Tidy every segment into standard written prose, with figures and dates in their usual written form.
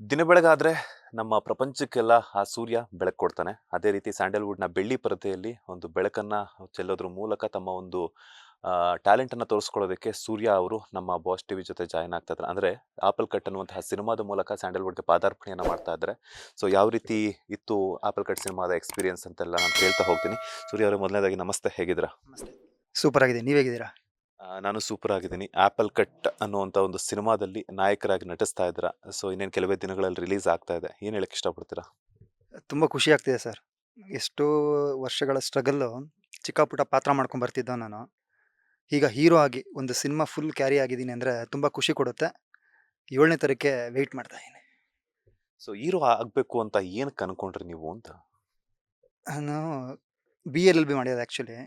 ದಿನ ಬೆಳಗಾದ್ರೆ ನಮ್ಮ ಪ್ರಪಂಚಕ್ಕೆಲ್ಲ ಆ ಸೂರ್ಯ ಬೆಳಕು ಕೊಡ್ತಾನೆ. ಅದೇ ರೀತಿ ಸ್ಯಾಂಡಲ್‌ವುಡ್‌ನ ಬೆಳ್ಳಿ ಪರದೆಯಲ್ಲಿ ಒಂದು ಬೆಳಕನ್ನ ಚೆಲ್ಲೋದ್ರ ಮೂಲಕ ತಮ್ಮ ಒಂದು ಟ್ಯಾಲೆಂಟನ್ನ ತೋರಿಸ್ಕೊಳ್ಳೋದಕ್ಕೆ ಸೂರ್ಯ ಅವರು ನಮ್ಮ ಬಾಸ್ ಟಿವಿ ಜೊತೆ ಜಾಯಿನ್ ಆಗ್ತಾ ಇದ್ದಾರೆ. ಅಂದ್ರೆ ಆಪಲ್ ಕಟ್ ಅನ್ನುವಂತಹ ಸಿನಿಮಾದ ಮೂಲಕ ಸ್ಯಾಂಡಲ್‌ವುಡ್‌ಗೆ ಪಾದಾರ್ಪಣೆಯನ್ನ ಮಾಡ್ತಾ ಇದ್ದಾರೆ. ಸೊ ಯಾವ ರೀತಿ ಇತ್ತು ಆಪಲ್ ಕಟ್ ಸಿನಿಮಾದ ಎಕ್ಸ್‌ಪೀರಿಯನ್ಸ್ ಅಂತೆಲ್ಲ ನಾನು ಕೇಳ್ತಾ ಹೋಗ್ತೀನಿ. ಸೂರ್ಯ ಅವರೇ, ಮೊದಲನೇದಾಗಿ ನಮಸ್ತೆ, ಹೇಗಿದ್ದೀರಾ? ನಮಸ್ತೆ. ಸೂಪರ್ ಆಗಿದೆ. ನೀವ್ ಹೇಗಿದ್ದೀರಾ? ನಾನು ಸೂಪರ್ ಆಗಿದ್ದೀನಿ. ಆಪಲ್ ಕಟ್ ಅನ್ನುವಂಥ ಒಂದು ಸಿನಿಮಾದಲ್ಲಿ ನಾಯಕರಾಗಿ ನಟಿಸ್ತಾ ಇದ್ದೀರಾ. ಸೊ ಇನ್ನೇನು ಕೆಲವೇ ದಿನಗಳಲ್ಲಿ ರಿಲೀಸ್ ಆಗ್ತಾ ಇದೆ. ಏನು ಹೇಳಕ್ಕೆ ಇಷ್ಟಪಡ್ತೀರಾ? ತುಂಬಾ ಖುಷಿ ಆಗ್ತಿದೆ ಸರ್. ಎಷ್ಟೋ ವರ್ಷಗಳ ಸ್ಟ್ರಗಲ್ಲು ಚಿಕ್ಕ ಪುಟ್ಟ ಪಾತ್ರ ಮಾಡ್ಕೊಂಡ್ ಬರ್ತಿದ್ದೋ ನಾನು. ಈಗ ಹೀರೋ ಆಗಿ ಒಂದು ಸಿನಿಮಾ ಫುಲ್ ಕ್ಯಾರಿ ಆಗಿದ್ದೀನಿ ಅಂದ್ರೆ ತುಂಬಾ ಖುಷಿ ಕೊಡುತ್ತೆ. 7ನೇ ತಾರೀಖಿಗೆ ವೆಯ್ಟ್ ಮಾಡ್ತಾ ಇದೀನಿ. ಸೊ ಹೀರೋ ಆಗ್ಬೇಕು ಅಂತ ಏನಕ್ಕೆ ಅನ್ಕೊಂಡ್ರಿ ನೀವು ಅಂತ? ನಾನು ಬಿ.ಎಲ್.ಎಲ್.ಬಿ. ಮಾಡಿರೋದು ಆಕ್ಚುಲಿ.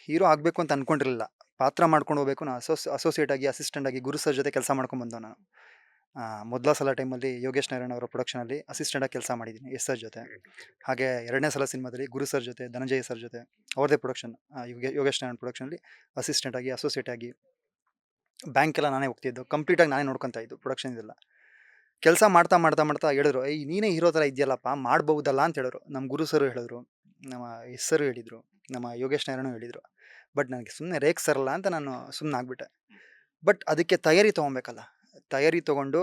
ಹೀರೋ ಆಗ್ಬೇಕು ಅಂತ ಅನ್ಕೊಂಡಿರ್ಲಿಲ್ಲ. ಪಾತ್ರ ಮಾಡ್ಕೊಂಡು ಹೋಗ್ಬೇಕು. ನಾನು ಅಸೋಸಿಯೇಟ್ ಆಗಿ, ಅಸಿಸ್ಟೆಂಟ್ ಆಗಿ ಗುರು ಸರ್ ಜೊತೆ ಕೆಲಸ ಮಾಡ್ಕೊಂಡ್ ಬಂದವ್ ನಾನು. ಮೊದಲ ಸಲ ಟೈಮಲ್ಲಿ ಯೋಗೇಶ್ ನಾರಾಯಣ್ ಅವರ ಪ್ರೊಡಕ್ಷನಲ್ಲಿ ಅಸಿಸ್ಟೆಂಟ್ ಆಗಿ ಕೆಲಸ ಮಾಡಿದ್ದೀನಿ ಎಸ್ ಸರ್ ಜೊತೆ. ಹಾಗೆ 2ನೇ ಸಲ ಸಿನಿಮಾದಲ್ಲಿ ಗುರು ಸರ್ ಜೊತೆ, ಧನಂಜಯ ಸರ್ ಜೊತೆ ಅವ್ರದ್ದೇ ಪ್ರೊಡಕ್ಷನ್ ಯೋಗೇಶ್ ನಾರಾಯಣ್ ಪ್ರೊಡಕ್ಷನಲ್ಲಿ ಅಸಿಸ್ಟೆಂಟ್ ಆಗಿ, ಅಸೋಸಿಯೇಟ್ ಆಗಿ ಬ್ಯಾಂಕೆಲ್ಲ ನಾನೇ ಹೋಗ್ತಿದ್ದು. ಕಂಪ್ಲೀಟಾಗಿ ನಾನೇ ನೋಡ್ಕೊಂತಾ ಇದ್ದು ಪ್ರೊಡಕ್ಷನ್ ಇದೆಲ್ಲ. ಕೆಲಸ ಮಾಡ್ತಾ, ಮಾಡ್ತಾ, ಮಾಡ್ತಾ ಹೇಳಿದ್ರು, "ಏಯ್! ನೀನೇ ಹೀರೋ ಥರ ಇದ್ಯಲ್ಲಪ್ಪ ಮಾಡ್ಬಹುದಲ್ಲ" ಅಂತ ಹೇಳಿದ್ರು. ನಮ್ಮ ಗುರು ಸರು ಹೇಳಿದ್ರು, ನಮ್ಮ ಎಸ್ ಸರು ಹೇಳಿದ್ರು, ನಮ್ಮ ಯೋಗೇಶ್ ನಾರಾಯಣು ಹೇಳಿದ್ರು. ಬಟ್ ನನಗೆ ಸುಮ್ಮನೆ ರೇಗಿಸ್ತಾರಲ್ಲ ಅಂತ ನಾನು ಸುಮ್ನಾಗ್ಬಿಟ್ಟೆ. ಬಟ್ ಅದಕ್ಕೆ ತಯಾರಿ ತೊಗೊಬೇಕಲ್ಲ. ತಯಾರಿ ತೊಗೊಂಡು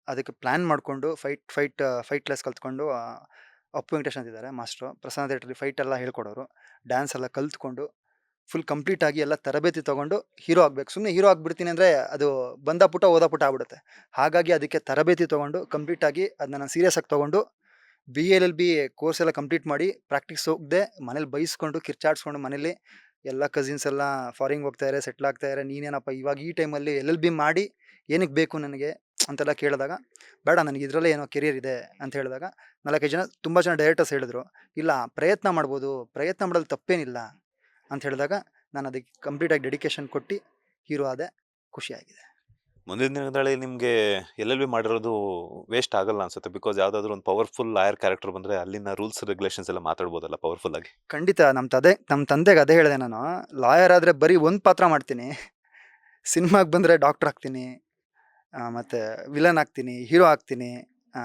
ಅದಕ್ಕೆ ಪ್ಲ್ಯಾನ್ ಮಾಡಿಕೊಂಡು ಫೈಟ್ ಕ್ಲಾಸ್ ಕಲ್ತ್ಕೊಂಡು ಅಪ್ಪು ವೆಂಕಟೇಶ್ ಅಂತಿದ್ದಾರೆ ಮಾಸ್ಟ್ರು. ಪ್ರಸನ್ನ ಥಿಯೇಟ್ರಲ್ಲಿ ಫೈಟ್ ಎಲ್ಲ ಹೇಳ್ಕೊಡೋರು. ಡ್ಯಾನ್ಸ್ ಎಲ್ಲ ಕಲ್ತ್ಕೊಂಡು ಫುಲ್ ಕಂಪ್ಲೀಟ್ ಆಗಿ ಎಲ್ಲ ತರಬೇತಿ ತೊಗೊಂಡು ಹೀರೋ ಆಗ್ಬೇಕು. ಸುಮ್ಮನೆ ಹೀರೋ ಆಗ್ಬಿಡ್ತೀನಿ ಅಂದರೆ ಅದು ಬಂದ ಪುಟ ಹೋದ ಪುಟ ಆಗ್ಬಿಡುತ್ತೆ. ಹಾಗಾಗಿ ಅದಕ್ಕೆ ತರಬೇತಿ ತೊಗೊಂಡು ಕಂಪ್ಲೀಟಾಗಿ ಅದನ್ನ ನಾನು ಸೀರಿಯಸ್ ಆಗಿ ತೊಗೊಂಡು ಬಿ.ಎಲ್.ಎಲ್.ಬಿ. ಕೋರ್ಸ್ ಎಲ್ಲ ಕಂಪ್ಲೀಟ್ ಮಾಡಿ ಪ್ರಾಕ್ಟೀಸ್ ಹೋಗದೆ ಮನೇಲಿ ಬೈಸ್ಕೊಂಡು ಕಿರ್ಚಾಡಿಸ್ಕೊಂಡು ಮನೇಲಿ ಎಲ್ಲ ಕಸಿನ್ಸ್ ಎಲ್ಲ ಫಾರಿನ್‌ಗೆ ಹೋಗ್ತಾಯಿದ್ದಾರೆ, ಸೆಟ್ಲ್ ಆಗ್ತಾಯಿದ್ದಾರೆ. ನೀನೇನಪ್ಪ ಇವಾಗ ಈ ಟೈಮಲ್ಲಿ ಎಲ್.ಎಲ್.ಬಿ. ಮಾಡಿ ಏನಕ್ಕೆ ಬೇಕು ನನಗೆ ಅಂತೆಲ್ಲ ಕೇಳಿದಾಗ, ಬೇಡ ನನಗೆ ಇದರಲ್ಲೇ ಏನೋ ಕೆರಿಯರ್ ಇದೆ ಅಂತ ಹೇಳಿದಾಗ 4-5 ಜನ ತುಂಬ ಜನ ಡೈರೆಕ್ಟರ್ಸ್ ಹೇಳಿದ್ರು, "ಇಲ್ಲ ಪ್ರಯತ್ನ ಮಾಡ್ಬೋದು, ಪ್ರಯತ್ನ ಮಾಡೋದ್ರಲ್ಲಿ ತಪ್ಪೇನಿಲ್ಲ" ಅಂತ ಹೇಳಿದಾಗ ನಾನು ಅದಕ್ಕೆ ಕಂಪ್ಲೀಟಾಗಿ ಡೆಡಿಕೇಶನ್ ಕೊಟ್ಟು ಹೀರೋ ಆದೆ. ಖುಷಿಯಾಗಿದೆ. ಮುಂದಿನ ದಿನಗಳಲ್ಲಿ ನಿಮ್ಗೆ ಎಲ್-ಎಲ್-ಬಿ ಮಾಡಿರೋದು ವೇಸ್ಟ್ ಆಗಲ್ಲ ಅನ್ಸುತ್ತೆ. ಬಿಕಾಸ್ ಯಾವ್ದಾದ್ರು ಒಂದು ಪವರ್‌ಫುಲ್ ಲಾಯರ್ ಕ್ಯಾರೆಕ್ಟರ್ ಬಂದ್ರೆ ಅಲ್ಲಿನ ರೂಲ್ಸ್ ರೆಗ್ಯುಲೇಷನ್ಸ್ ಎಲ್ಲ ಮಾತಾಡ್ಬೋದಲ್ಲ ಪವರ್‌ಫುಲ್ ಆಗಿ. ಖಂಡಿತ ನಮ್ಮ ತಂದೆಗೆ ಅದೇ ಹೇಳಿದೆ ನಾನು. ಲಾಯರ್ ಆದರೆ ಬರೀ ಒಂದು ಪಾತ್ರ ಮಾಡ್ತೀನಿ. ಸಿನಿಮಾಗೆ ಬಂದರೆ ಡಾಕ್ಟರ್ ಆಗ್ತೀನಿ. ಮತ್ತೆ ವಿಲನ್ ಆಗ್ತೀನಿ, ಹೀರೋ ಆಗ್ತೀನಿ. ಆ,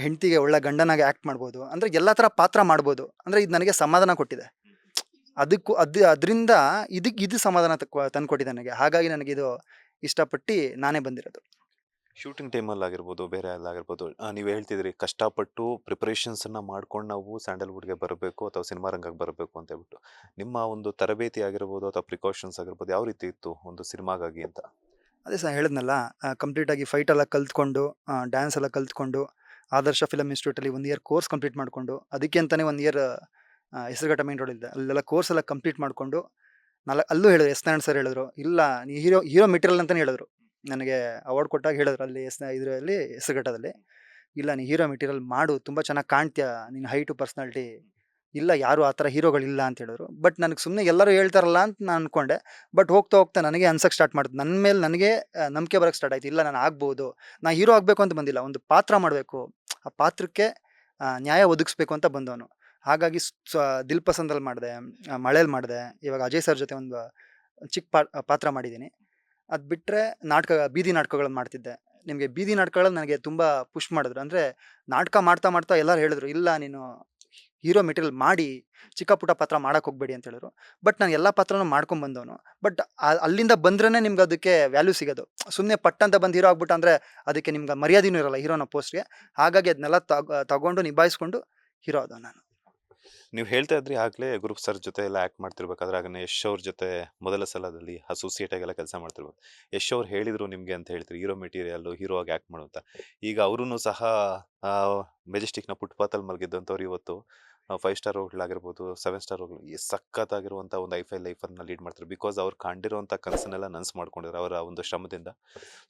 ಹೆಂಡತಿಗೆ ಒಳ್ಳೆ ಗಂಡನಾಗಿ ಆ್ಯಕ್ಟ್ ಮಾಡ್ಬೋದು. ಅಂದರೆ ಎಲ್ಲ ಥರ ಪಾತ್ರ ಮಾಡ್ಬೋದು. ಅಂದರೆ ಇದು ನನಗೆ ಸಮಾಧಾನ ಕೊಟ್ಟಿದೆ. ಅದರಿಂದ ಇದು ಸಮಾಧಾನ ತಂದ್ಕೊಟ್ಟಿದೆ ನನಗೆ. ಹಾಗಾಗಿ ನನಗಿದು ಇಷ್ಟಪಟ್ಟು ನಾನೇ ಬಂದಿರೋದು. ಶೂಟಿಂಗ್ ಟೈಮಲ್ಲಿ ಆಗಿರ್ಬೋದು, ಬೇರೆ ಎಲ್ಲಾಗಿರ್ಬೋದು, ನೀವು ಹೇಳ್ತಿದ್ರಿ ಕಷ್ಟಪಟ್ಟು ಪ್ರಿಪರೇಷನ್ಸನ್ನ ಮಾಡ್ಕೊಂಡು ನಾವು ಸ್ಯಾಂಡಲ್‌ವುಡ್‌ಗೆ ಬರಬೇಕು ಅಥವಾ ಸಿನಿಮಾ ರಂಗಕ್ಕೆ ಬರಬೇಕು ಅಂತ ಹೇಳ್ಬಿಟ್ಟು. ನಿಮ್ಮ ಒಂದು ತರಬೇತಿ ಆಗಿರ್ಬೋದು ಅಥವಾ ಪ್ರಿಕಾಷನ್ಸ್ ಆಗಿರ್ಬೋದು ಯಾವ ರೀತಿ ಇತ್ತು ಒಂದು ಸಿನಿಮಾಗಾಗಿ ಅಂತ? ಅದೇ ಸರ್ ಹೇಳಿದ್ನಲ್ಲ, ಕಂಪ್ಲೀಟಾಗಿ ಫೈಟ್ ಎಲ್ಲ ಕಲ್ತ್ಕೊಂಡು, ಡ್ಯಾನ್ಸ್ ಎಲ್ಲ ಕಲ್ತ್ಕೊಂಡು, ಆದರ್ಶ ಫಿಲಮ್ ಇನ್ಸ್ಟಿಟ್ಯೂಟಲ್ಲಿ 1 ಇಯರ್ ಕೋರ್ಸ್ ಕಂಪ್ಲೀಟ್ ಮಾಡಿಕೊಂಡು, ಅದಕ್ಕೆ ಅಂತಾನೆ 1 ಇಯರ್ ಹೆಸರುಘಟ್ಟ ಮೇನ್ ರೋಡಲ್ಲಿದೆ. ಅಲ್ಲೆಲ್ಲ ಕೋರ್ಸ್ ಎಲ್ಲ ಕಂಪ್ಲೀಟ್ ಮಾಡಿಕೊಂಡು, ಅಲ್ಲೂ ಹೇಳಿದ್ರು ಎಸ್ ನಾರಾಯಣ್ ಸರ್ ಹೇಳಿದ್ರು, "ಇಲ್ಲ ನೀ ಹೀರೋ ಹೀರೋ ಮೆಟೀರಿಯಲ್" ಅಂತಾನೆ ಹೇಳಿದ್ರು. ನನಗೆ ಅವಾರ್ಡ್ ಕೊಟ್ಟಾಗ ಹೇಳಿದ್ರು ಅಲ್ಲಿ ಇದರಲ್ಲಿ ಹೆಸರುಘಟ್ಟದಲ್ಲಿ, "ಇಲ್ಲ ನೀ ಹೀರೋ ಮೆಟೀರಿಯಲ್ ಮಾಡು, ತುಂಬ ಚೆನ್ನಾಗಿ ಕಾಣ್ತೀಯ, ನಿನ್ನ ಹೈಟು ಪರ್ಸನಾಲಿಟಿ ಇಲ್ಲ, ಯಾರು ಆ ಥರ ಹೀರೋಗಳಿಲ್ಲ" ಅಂತ ಹೇಳಿದ್ರು. ಬಟ್ ನನಗೆ ಸುಮ್ಮನೆ ಎಲ್ಲರೂ ಹೇಳ್ತಾರಲ್ಲ ಅಂತ ನಾನು ಅನ್ಕೊಂಡೆ. ಬಟ್ ಹೋಗ್ತಾ ಹೋಗ್ತಾ ನನಗೆ ಅನ್ಸಕ್ಕೆ ಸ್ಟಾರ್ಟ್ ಮಾಡಿತು. ನನ್ನ ಮೇಲೆ ನನಗೆ ನಂಬಿಕೆ ಬರಕ್ಕೆ ಸ್ಟಾರ್ಟ್ ಆಯ್ತು. ಇಲ್ಲ ನಾನು ಆಗ್ಬೋದು. ನಾ ಹೀರೋ ಆಗಬೇಕು ಅಂತ ಬಂದಿಲ್ಲ. ಒಂದು ಪಾತ್ರ ಮಾಡಬೇಕು. ಆ ಪಾತ್ರಕ್ಕೆ ನ್ಯಾಯ ಒದಗಿಸ್ಬೇಕು ಅಂತ ಬಂದವನು. ಹಾಗಾಗಿ ದಿಲ್ ಪಸಂದಲ್ಲಿ ಮಾಡಿದೆ, ಮಳೇಲಿ ಮಾಡಿದೆ. ಇವಾಗ ಅಜಯ್ ಸರ್ ಜೊತೆ ಒಂದು ಚಿಕ್ಕ ಪಾತ್ರ ಮಾಡಿದ್ದೀನಿ. ಅದು ಬಿಟ್ಟರೆ ಬೀದಿ ನಾಟಕಗಳನ್ನ ಮಾಡ್ತಿದ್ದೆ. ನಿಮಗೆ ಬೀದಿ ನಾಟಕಗಳಲ್ಲಿ ನನಗೆ ತುಂಬ ಪುಷ್ ಮಾಡಿದ್ರು. ಅಂದರೆ ನಾಟಕ ಮಾಡ್ತಾ ಮಾಡ್ತಾ ಎಲ್ಲರೂ ಹೇಳಿದ್ರು, "ಇಲ್ಲ ನೀನು ಹೀರೋ ಮೆಟೀರಿಯಲ್ ಮಾಡಿ, ಚಿಕ್ಕ ಪುಟ್ಟ ಪಾತ್ರ ಮಾಡಕ್ಕೆ ಹೋಗಬೇಡಿ" ಅಂತ ಹೇಳಿದ್ರು. ಬಟ್ ನಾನು ಎಲ್ಲ ಪಾತ್ರನೂ ಮಾಡ್ಕೊಂಡು ಬಂದವನು. ಬಟ್ ಅಲ್ಲಿಂದ ಬಂದ್ರೇನೆ ನಿಮ್ಗೆ ಅದಕ್ಕೆ ವ್ಯಾಲ್ಯೂ ಸಿಗೋದು. ಸುಮ್ಮನೆ ಪಟ್ ಅಂತ ಬಂದು ಹೀರೋ ಆಗ್ಬಿಟ್ಟು ಅಂದರೆ ಅದಕ್ಕೆ ನಿಮ್ಗೆ ಮರ್ಯಾದೆನೂ ಇರಲ್ಲ ಹೀರೋನ ಪೋಸ್ಟ್‌ಗೆ. ಹಾಗಾಗಿ ಅದನ್ನೆಲ್ಲ ತಗೊಂಡು ನಿಭಾಯಿಸ್ಕೊಂಡು ಹೀರೋ ಆದವ ನಾನು. ನೀವು ಹೇಳ್ತಾ ಇದ್ರಿ ಆಗ್ಲೇ ಗ್ರೂಪ್ ಸರ್ ಜೊತೆ ಎಲ್ಲ ಆಕ್ಟ್ ಮಾಡ್ತಿರ್ಬೇಕಾದ್ರೆ ಆಗನೇ ಯಶ್ ಅವ್ರ ಜೊತೆ ಮೊದಲ ಸಲದಲ್ಲಿ ಅಸೋಸಿಯೇಟ್ ಆಗಿ ಎಲ್ಲ ಕೆಲಸ ಮಾಡ್ತಿರ್ಬೇಕು. ಯಶ್ ಅವ್ರು ಹೇಳಿದ್ರು ನಿಮ್ಗೆ ಅಂತ ಹೇಳ್ತೀರಿ ಹೀರೋ ಮೆಟೀರಿಯಲ್ ಹೀರೋ ಆಗಿ ಆಕ್ಟ್ ಮಾಡು ಅಂತ. ಈಗ ಅವರೂ ಸಹ ಮೆಜೆಸ್ಟಿಕ್‌ನ ಫುಟ್‌ಪಾತಲ್ಲಿ ಮಲಗಿದ್ದಂಥವ್ರು ಇವತ್ತು 5 ಸ್ಟಾರ್ ಹೋಟ್ಲಾಗಿರ್ಬೋದು, 7 ಸ್ಟಾರ್ ಹೋಟ್ಲ್ ಸಖತ್ತಾಗಿರುವಂಥ ಒಂದು ಹೈಫೈ ಲೈಫನ್ನ ಲೀಡ್ ಮಾಡ್ತಾರೆ. ಬಿಕಾಸ್ ಅವ್ರು ಕಂಡಿರುವಂಥ ಕನಸನ್ನೆಲ್ಲ ನನಸು ಮಾಡ್ಕೊಂಡಿದ್ದಾರೆ ಅವರ ಒಂದು ಶ್ರಮದಿಂದ.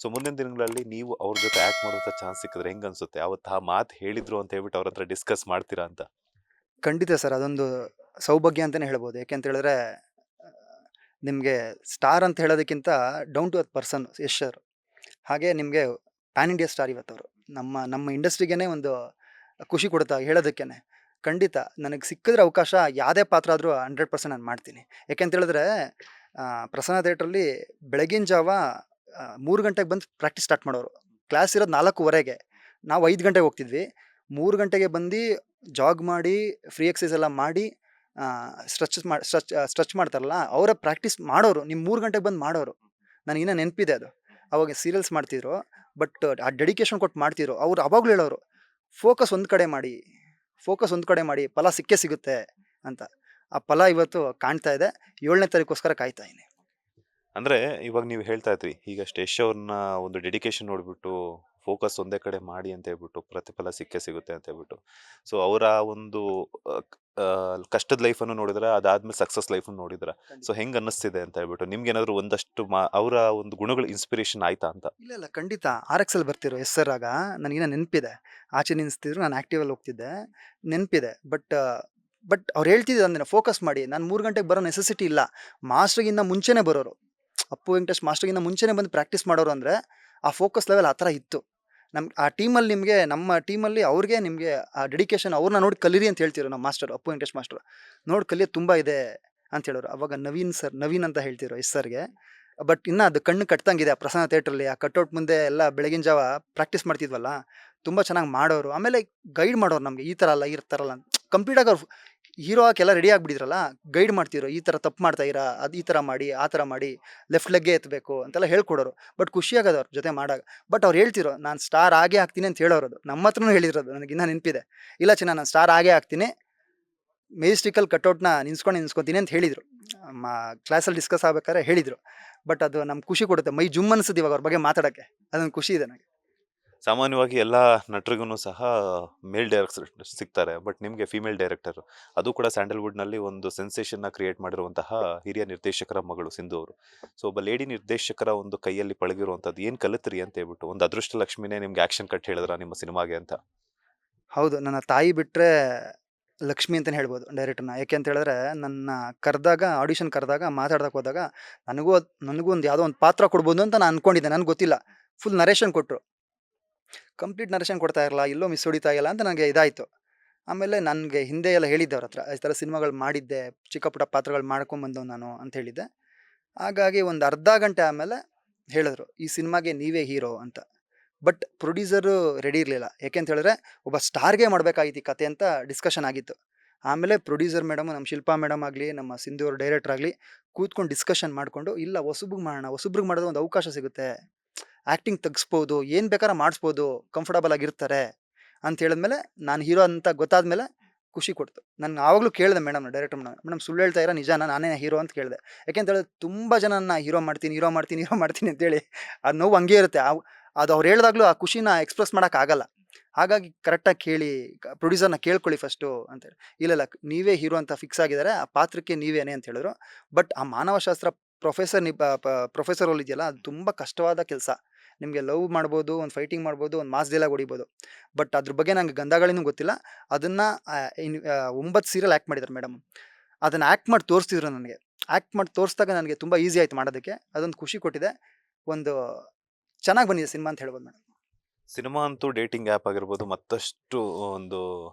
ಸೊ ಮುಂದಿನ ದಿನಗಳಲ್ಲಿ ನೀವು ಅವ್ರ ಜೊತೆ ಆಕ್ಟ್ ಮಾಡುವಂಥ ಚಾನ್ಸ್ ಸಿಕ್ಕಿದ್ರೆ ಹೆಂಗ್ ಅನ್ಸುತ್ತೆ? ಅವತ್ತು ಆ ಮಾತು ಹೇಳಿದ್ರು ಅಂತ ಹೇಳ್ಬಿಟ್ಟು ಅವ್ರ ಹತ್ರ ಡಿಸ್ಕಸ್ ಮಾಡ್ತೀರಾ ಅಂತ? ಖಂಡಿತ ಸರ್. ಅದೊಂದು ಸೌಭಾಗ್ಯ ಅಂತಲೇ ಹೇಳ್ಬೋದು. ಯಾಕೆಂತ ಹೇಳಿದ್ರೆ ನಿಮಗೆ ಸ್ಟಾರ್ ಅಂತ ಹೇಳೋದಕ್ಕಿಂತ down to earth person Yash sir. ಹಾಗೆ ನಿಮಗೆ ಪ್ಯಾನ್ ಇಂಡಿಯಾ ಸ್ಟಾರ್ ಇವತ್ತವರು. ನಮ್ಮ ನಮ್ಮ ಇಂಡಸ್ಟ್ರಿಗೇನೆ ಒಂದು ಖುಷಿ ಕೊಡುತ್ತಾ ಹೇಳೋದಕ್ಕೇನೆ. ಖಂಡಿತ ನನಗೆ ಸಿಕ್ಕಿದ್ರೆ ಅವಕಾಶ ಯಾವುದೇ ಪಾತ್ರ ಆದರೂ 100% ನಾನು ಮಾಡ್ತೀನಿ. ಯಾಕೆಂತ ಹೇಳಿದ್ರೆ ಪ್ರಸನ್ನ ಥಿಯೇಟ್ರಲ್ಲಿ ಬೆಳಗಿನ ಜಾವ 3 ಗಂಟೆಗೆ ಬಂದು ಪ್ರಾಕ್ಟೀಸ್ ಸ್ಟಾರ್ಟ್ ಮಾಡೋರು. ಕ್ಲಾಸ್ ಇರೋದು 4:15ಗೆ. ನಾವು 5 ಗಂಟೆಗೆ ಹೋಗ್ತಿದ್ವಿ. 3 ಗಂಟೆಗೆ ಬಂದು ಜಾಗ್ ಮಾಡಿ, ಫ್ರೀ ಎಕ್ಸರ್ಸೈಸ್ ಎಲ್ಲ ಮಾಡಿ, ಸ್ಟ್ರೆಚ್ ಮಾಡ್ತಾರಲ್ಲ, ಅವರೇ ಪ್ರಾಕ್ಟೀಸ್ ಮಾಡೋರು. ನೀವು 3 ಗಂಟೆಗೆ ಬಂದು ಮಾಡೋರು. ನನಗಿನ್ನ ನೆನಪಿದೆ ಅದು. ಅವಾಗ ಸೀರಿಯಲ್ಸ್ ಮಾಡ್ತಿದ್ರು. ಬಟ್ ಆ ಡೆಡಿಕೇಶನ್ ಕೊಟ್ಟು ಮಾಡ್ತಿದ್ರು. ಅವ್ರು ಅವಾಗಲೂ ಹೇಳೋರು, "ಫೋಕಸ್ ಒಂದು ಕಡೆ ಮಾಡಿ, ಫೋಕಸ್ ಒಂದು ಕಡೆ ಮಾಡಿ, ಫಲ ಸಿಕ್ಕೇ ಸಿಗುತ್ತೆ" ಅಂತ. ಆ ಫಲ ಇವತ್ತು ಕಾಣ್ತಾ ಇದೆ. 7ನೇ ತಾರೀಕೋಸ್ಕರ ಕಾಯ್ತಾ ಇದೀನಿ. ಅಂದ್ರೆ ಇವಾಗ ನೀವು ಹೇಳ್ತಾ ಇದ್ರಿ, ಈಗ ಯಶ್ ಅವ್ರನ್ನ ಒಂದು ಡೆಡಿಕೇಶನ್ ನೋಡ್ಬಿಟ್ಟು, ಫೋಕಸ್ ಒಂದೇ ಕಡೆ ಮಾಡಿ ಅಂತ ಹೇಳ್ಬಿಟ್ಟು, ಪ್ರತಿಫಲ ಸಿಕ್ಕೇ ಸಿಗುತ್ತೆ ಅಂತ ಹೇಳ್ಬಿಟ್ಟು. ಸೊ ಅವರ ಒಂದು ಕಷ್ಟದ ಲೈಫನ್ನು ನೋಡಿದ್ರ, ಅದಾದ್ಮೇಲೆ ಸಕ್ಸಸ್ ಲೈಫನ್ನು ನೋಡಿದ್ರ. ಸೊ ಹೆಂಗ್ ಅನ್ನಿಸ್ತಿದೆ ಅಂತ ಹೇಳ್ಬಿಟ್ಟು, ನಿಮ್ಗೇನಾದ್ರು ಒಂದಷ್ಟು ಅವರ ಒಂದು ಗುಣಗಳು ಇನ್ಸ್ಪಿರೇಷನ್ ಆಯ್ತಾ ಅಂತ? ಇಲ್ಲ, ಇಲ್ಲ, ಖಂಡಿತ. RXL ಬರ್ತಿದ್ರು ಎಸ್ ಸರ್ ಆಗ. ನನಗಿನ್ನ ನೆನಪಿದೆ. ಆಚೆ ನಿಲ್ಲಿಸ್ತಿದ್ರು, ನಾನು ಆಕ್ಟಿವಲ್ಲಿ ಹೋಗ್ತಿದ್ದೆ. ನೆನಪಿದೆ. ಬಟ್ ಅವ್ರು ಹೇಳ್ತಿದ್ರು ಅಂದ್ರೆ ಫೋಕಸ್ ಮಾಡಿ. ನಾನು 3 ಗಂಟೆಗೆ ಬರೋ ನೆಸೆಸಿಟಿ ಇಲ್ಲ. ಮಾಸ್ಟರ್ಗಿನ್ನ ಮುಂಚೆನೇ ಬರೋರು. ಅಪ್ಪು ವೆಂಕಟೇಶ್ ಮಾಸ್ಟರ್ಗಿನ್ನ ಮುಂಚೆನೇ ಬಂದು ಪ್ರಾಕ್ಟೀಸ್ ಮಾಡೋರು. ಅಂದರೆ ಆ ಫೋಕಸ್ ಲೆವೆಲ್ ಆ ಥರ ಇತ್ತು. ಆ ಟೀಮಲ್ಲಿ ನಮ್ಮ ಟೀಮಲ್ಲಿ ಅವ್ರಿಗೆ ನಿಮಗೆ ಆ ಡೆಡಿಕೇಶನ್ ಅವ್ರನ್ನ ನೋಡಿ ಕಲೀರಿ ಅಂತ ಹೇಳ್ತಿದ್ರು ನಮ್ಮ ಮಾಸ್ಟರ್, ಅಪ್ಪು ವೆಂಕಟೇಶ್ ಮಾಸ್ಟರ್. ನೋಡಿ ಕಲಿಯೋದು ತುಂಬ ಇದೆ ಅಂತ ಹೇಳೋರು. ಅವಾಗ ನವೀನ್ ಅಂತ ಹೇಳ್ತಿದ್ರು ಎಸ್ ಸರ್ಗೆ. ಬಟ್ ಇನ್ನೂ ಅದು ಕಣ್ಣು ಕಟ್ತಂಗಿದೆ ಆ ಪ್ರಸನ್ನ ಥಿಯೇಟ್ರಲ್ಲಿ. ಆ ಕಟ್ಔಟ್ ಮುಂದೆ ಎಲ್ಲ ಬೆಳಗಿನ ಜಾವ ಪ್ರಾಕ್ಟೀಸ್ ಮಾಡ್ತಿದ್ವಲ್ಲ, ತುಂಬ ಚೆನ್ನಾಗಿ ಮಾಡೋರು. ಆಮೇಲೆ ಗೈಡ್ ಮಾಡೋರು ನಮಗೆ, ಈ ಥರ ಅಲ್ಲ, ಈ ಥರ ಅಲ್ಲ. ಕಂಪ್ಲೀಟಾಗಿ ಅವ್ರು ಹೀರೋ ಹಾಕೆಲ್ಲ ರೆಡಿ ಆಗಿಬಿಟ್ಟಿದ್ರಲ್ಲ, ಗೈಡ್ ಮಾಡ್ತಿದ್ರು. ಈ ಥರ ತಪ್ಪು ಮಾಡ್ತಾ ಇರಾ, ಅದು ಈ ಥರ ಮಾಡಿ, ಆ ಥರ ಮಾಡಿ, ಲೆಫ್ಟ್ ಲೆಗ್ಗೆ ಎತ್ತಬೇಕು ಅಂತೆಲ್ಲ ಹೇಳ್ಕೊಡೋರು. ಬಟ್ ಖುಷಿಯಾಗದು ಅವ್ರ ಜೊತೆ ಮಾಡಾಗ. ಬಟ್ ಅವ್ರು ಹೇಳ್ತಿರೋ, ನಾನು ಸ್ಟಾರ್ ಆಗೇ ಆಗ್ತೀನಿ ಅಂತ ಹೇಳೋರದು. ನಮ್ಮ ಹತ್ರನೂ ಹೇಳಿರೋದು, ನನಗಿನ್ನ ನೆನಪಿದೆ. ಇಲ್ಲ ಚಿನ್ನ, ನಾನು ಸ್ಟಾರ್ ಆಗೇ ಆಗ್ತೀನಿ, ಮೆಜೆಸ್ಟಿಕಲ್ ಕಟ್ಔಟ್ನ ನಿನ್ಸ್ಕೊತೀನಿ ಅಂತ ಹೇಳಿದರು. ಕ್ಲಾಸಲ್ಲಿ ಡಿಸ್ಕಸ್ ಆಗ್ಬೇಕಾದ್ರೆ ಹೇಳಿದರು. ಬಟ್ ಅದು ನಮ್ಗೆ ಖುಷಿ ಕೊಡುತ್ತೆ. ಮೈ ಜುಮ್ ಅನ್ಸುತ್ತೆ ಇವಾಗ ಅವ್ರ ಬಗ್ಗೆ ಮಾತಾಡೋಕ್ಕೆ. ಅದೊಂದು ಖುಷಿ ಇದೆ ನನಗೆ. ಸಾಮಾನ್ಯವಾಗಿ ಎಲ್ಲ ನಟರಿಗೂ ಸಹ ಮೇಲ್ ಡೈರೆಕ್ಟರ್ ಸಿಗ್ತಾರೆ, ಬಟ್ ನಿಮಗೆ ಫಿಮೇಲ್ ಡೈರೆಕ್ಟರ್, ಅದು ಕೂಡ ಸ್ಯಾಂಡಲ್ವುಡ್ನಲ್ಲಿ ಒಂದು ಸೆನ್ಸೇಷನ್ನ ಕ್ರಿಯೇಟ್ ಮಾಡಿರುವಂತಹ ಹಿರಿಯ ನಿರ್ದೇಶಕರ ಮಗಳು ಸಿಂಧು ಅವರು. ಸೊ ಒಬ್ಬ ಲೇಡಿ ನಿರ್ದೇಶಕರ ಒಂದು ಕೈಯಲ್ಲಿ ಪಳಗಿರುವಂಥದ್ದು ಏನು ಕಲಿತ್ರಿ ಅಂತ ಹೇಳ್ಬಿಟ್ಟು, ಒಂದು ಅದೃಷ್ಟ ಲಕ್ಷ್ಮಿನೇ ನಿಮ್ಗೆ ಆಕ್ಷನ್ ಕಟ್ ಹೇಳಿದ್ರ ನಿಮ್ಮ ಸಿನಿಮಾಗೆ ಅಂತ? ಹೌದು, ನನ್ನ ತಾಯಿ ಬಿಟ್ಟರೆ ಲಕ್ಷ್ಮಿ ಅಂತಲೇ ಹೇಳ್ಬೋದು ಡೈರೆಕ್ಟರ್ನ. ಯಾಕೆ ಅಂತ ಹೇಳಿದ್ರೆ, ನನ್ನ ಕರೆದಾಗ, ಆಡಿಷನ್ ಕರೆದಾಗ, ಮಾತಾಡ್ದಕ್ಕೆ ಹೋದಾಗ ನನಗೂ ಒಂದು ಯಾವುದೋ ಒಂದು ಪಾತ್ರ ಕೊಡ್ಬೋದು ಅಂತ ನಾನು ಅಂದ್ಕೊಂಡಿದ್ದೆ. ನನಗೆ ಗೊತ್ತಿಲ್ಲ. ಫುಲ್ ನರೇಷನ್ ಕೊಟ್ಟರು. ಕಂಪ್ಲೀಟ್ ನರೇಷನ್ ಕೊಡ್ತಾ ಇರಲ್ಲ, ಎಲ್ಲೋ ಮಿಸ್ ಹೊಡಿತಾ ಇಲ್ಲ ಅಂತ ನನಗೆ ಇದಾಯಿತು. ಆಮೇಲೆ ನನಗೆ ಹಿಂದೆ ಎಲ್ಲ ಹೇಳಿದ್ದೆ ಅವ್ರ ಹತ್ರ, ಈ ಥರ ಸಿನಿಮಾಗಳು ಮಾಡಿದ್ದೆ, ಚಿಕ್ಕ ಪುಟ್ಟ ಪಾತ್ರಗಳು ಮಾಡ್ಕೊಂಬಂದವು ನಾನು ಅಂತ ಹೇಳಿದ್ದೆ. ಹಾಗಾಗಿ ಒಂದು ಅರ್ಧ ಗಂಟೆ ಆಮೇಲೆ ಹೇಳಿದ್ರು, "ಈ ಸಿನಿಮಾಗೆ ನೀವೇ ಹೀರೋ" ಅಂತ. ಬಟ್ ಪ್ರೊಡ್ಯೂಸರು ರೆಡಿ ಇರಲಿಲ್ಲ. ಯಾಕೆ ಅಂತ ಹೇಳಿದ್ರೆ, ಒಬ್ಬ ಸ್ಟಾರ್ಗೆ ಮಾಡಬೇಕಾಗಿತ್ತು ಈ ಕತೆ ಅಂತ ಡಿಸ್ಕಷನ್ ಆಗಿತ್ತು. ಆಮೇಲೆ ಪ್ರೊಡ್ಯೂಸರ್ ಮೇಡಮು, ನಮ್ಮ ಶಿಲ್ಪಾ ಮೇಡಮ್ ಆಗಲಿ, ನಮ್ಮ ಸಿಂಧು ಅವ್ರ ಡೈರೆಕ್ಟರ್ ಆಗಲಿ ಕೂತ್ಕೊಂಡು ಡಿಸ್ಕಷನ್ ಮಾಡಿಕೊಂಡು, ಇಲ್ಲ ಹೊಸಬ್ರಿಗೆ ಮಾಡೋಣ, ಹೊಸಬ್ರಿಗೆ ಮಾಡಿದ್ರೆ ಒಂದು ಅವಕಾಶ ಸಿಗುತ್ತೆ, ಆ್ಯಕ್ಟಿಂಗ್ ತೆಗಿಸ್ಬೋದು, ಏನು ಬೇಕಾದ್ರೆ ಮಾಡಿಸ್ಬೋದು, ಕಂಫರ್ಟಬಲ್ ಆಗಿರ್ತಾರೆ ಅಂತ ಹೇಳಿದ್ಮೇಲೆ, ನಾನು ಹೀರೋ ಅಂತ ಗೊತ್ತಾದ್ಮೇಲೆ ಖುಷಿ ಕೊಡ್ತು. ನಾನು ಆವಾಗಲೂ ಕೇಳಿದೆ ಮೇಡಮ್ನ, ಡೈರೆಕ್ಟರ್ನ, "ಮೇಡಮ್ ಸುಳ್ಳು ಹೇಳ್ತಾ ಇರಾ, ನಿಜಾನ ನಾನೇ ಹೀರೋ" ಅಂತ ಕೇಳಿದೆ. ಯಾಕೆ ಅಂತ ಹೇಳಿದ್ರೆ, ತುಂಬ ಜನ ನನ್ನ ಹೀರೋ ಮಾಡ್ತೀನಿ ಅಂತೇಳಿ ಆ ನೋವು ಹಂಗೆ ಇರುತ್ತೆ. ಅದು ಅವ್ರು ಹೇಳಿದಾಗಲೂ ಆ ಖುಷಿನ ಎಕ್ಸ್‌ಪ್ರೆಸ್ ಮಾಡೋಕ್ಕಾಗಲ್ಲ. ಹಾಗಾಗಿ ಕರೆಕ್ಟಾಗಿ ಕೇಳಿ, ಪ್ರೊಡ್ಯೂಸರ್‌ನ ಕೇಳ್ಕೊಳ್ಳಿ ಫಸ್ಟು ಅಂತೇಳಿ. ಇಲ್ಲ, ನೀವೇ ಹೀರೋ ಅಂತ ಫಿಕ್ಸ್ ಆಗಿದ್ದಾರೆ, ಆ ಪಾತ್ರಕ್ಕೆ ನೀವೇನೆ ಅಂತ ಹೇಳಿದ್ರು. ಬಟ್ ಆ ಮಾನವಶಾಸ್ತ್ರ ಪ್ರೊಫೆಸರ್ ರೋಲ್ ಇದೆಯಲ್ಲ, ಅದು ತುಂಬ ಕಷ್ಟವಾದ ಕೆಲಸ. ನಿಮಗೆ ಲವ್ ಮಾಡ್ಬೋದು, ಒಂದು ಫೈಟಿಂಗ್ ಮಾಡ್ಬೋದು, ಒಂದು ಮಾಸ್ ಡೈಲಾಗ್ ಹೊಡಿಬೋದು. ಬಟ್ ಅದ್ರ ಬಗ್ಗೆ ನಂಗೆ ಗಂಧಗಾಳಿನೂ ಗೊತ್ತಿಲ್ಲ. ಅದನ್ನು 9 ಸೀರಿಯಲ್ ಆ್ಯಕ್ಟ್ ಮಾಡಿದ್ದಾರೆ ಮೇಡಮ್. ಅದನ್ನು ಆ್ಯಕ್ಟ್ ಮಾಡಿ ತೋರಿಸ್ತಿದ್ರು ನನಗೆ. ಆ್ಯಕ್ಟ್ ಮಾಡಿ ತೋರಿಸಿದಾಗ ನನಗೆ ತುಂಬ ಈಸಿ ಆಯಿತು ಮಾಡೋದಕ್ಕೆ. ಅದೊಂದು ಖುಷಿ ಕೊಟ್ಟಿದೆ. ಒಂದು ಚೆನ್ನಾಗಿ ಬಂದಿದೆ ಸಿನಿಮಾ ಅಂತ ಹೇಳ್ಬೋದು ಮೇಡಮ್. ಸಿನಿಮಾ ಅಂತೂ ಡೇಟಿಂಗ್ ಆ್ಯಪ್ ಆಗಿರ್ಬೋದು, ಮತ್ತಷ್ಟು ಒಂದು